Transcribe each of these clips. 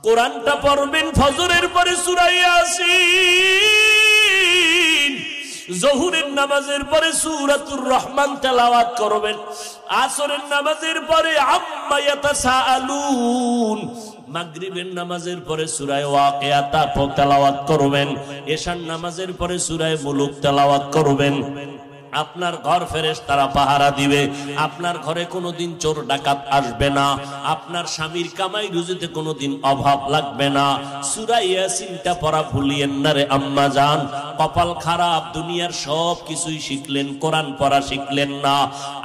কোরআনটা পড়বেন ফজরের পরে সূরা ইয়াসিন, জোহরের নামাজের পরে সূরাতুর রহমান তেলাওয়াত করবেন, আসরের নামাজের পরে আম্মা ইয়াতাসাআলুন, মাগরিবের নামাজের পরে সূরা ওয়াকিয়া তেলাওয়াত করবেন, এশার নামাজের পরে সূরা মুলুক তেলাওয়াত করবেন। আপনার ঘর ফেরেশতারা পাহারা দিবে, আপনার ঘরে কোনোদিন চোর ডাকাত আসবে না, আপনার স্বামীর কামাই রুজিতে কোনোদিন অভাব লাগবে না। সূরা ইয়াসিনটা পড়া ভুলিয়েন না রে আম্মা জান। কপাল খারাপ, দুনিয়ার সব কিছুই শিখলেন, কোরআন পড়া শিখলেন না।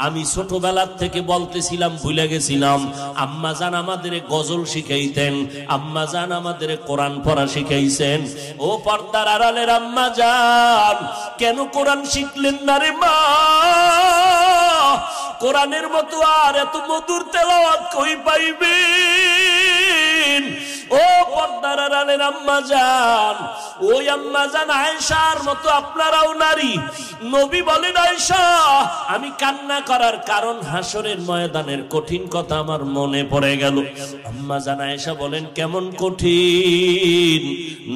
আমি ছোটবেলার থেকে বলতেছিলাম, ভুলে গেছিলাম, আম্মা জান আমাদের গজল শিখাইতেন, আম্মা জান আমাদের কোরআন পড়া শিখাইছেন। ও পর্দার আড়ালের আম্মা জান, কেন কোরআন শিখলেন না রে মা? কোরআনের মতো আর এত মধুর তেলাওয়াত কই পাইবেন? ও পর্দার আড়ালের আম্মা জান, ওই আম্মা জান আয়েশার মতো আপনারাও নারী। নবী বলেন, আয়েশা আমি কান্না করার কারণ হাসরের ময়দানের কঠিন কথা আমার মনে পড়ে গেল। আম্মা জান আয়েশা বলেন, কেমন কঠিন?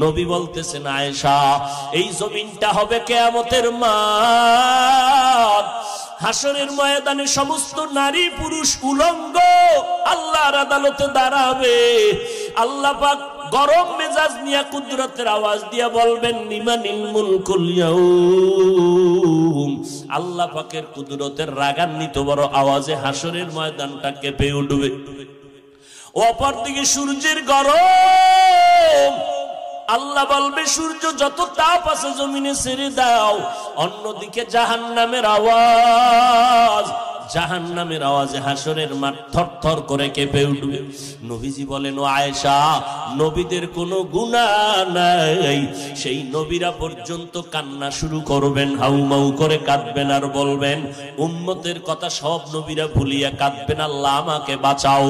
নবী বলতেছেন, আয়েশা এই জমিনটা হবে কিয়ামতের মাঠ, হাসরের ময়দানে সমস্ত নারী পুরুষ উলঙ্গ আল্লাহর আদালতে দাঁড়াবে। আল্লাহ পাক গরম মেজাজ নিয়ে কুদরতের আওয়াজ দিয়া বলবেন, লিমানিল মুলকুল ইয়াউম। আল্লাহ পাকের কুদরতের রাগান্বিত বড় আওয়াজে হাসরের ময়দানটা কেঁপে উঠবে। অপরদিকে সূর্যের গরম, আল্লাহ বলবে সূর্য যত তাপ আছে জমিনে ছেড়ে দাও। অন্যদিকে জাহান্নামের আওয়াজ, জাহান্নামের আওয়াজে হাসরের মাঠ থরথর করে কেঁপে উঠবে। নবীজি বলেন, ও আয়েশা নবীদের কোনো গুনাহ নাই, সেই নবীরা পর্যন্ত কান্না শুরু করবেন, হাউমাউ করে কাঁদবেন আর বলবেন, উম্মতের কথা সব নবীরা ভুলিয়া কাঁদবেন, আল্লাহ আমাকে বাঁচাও।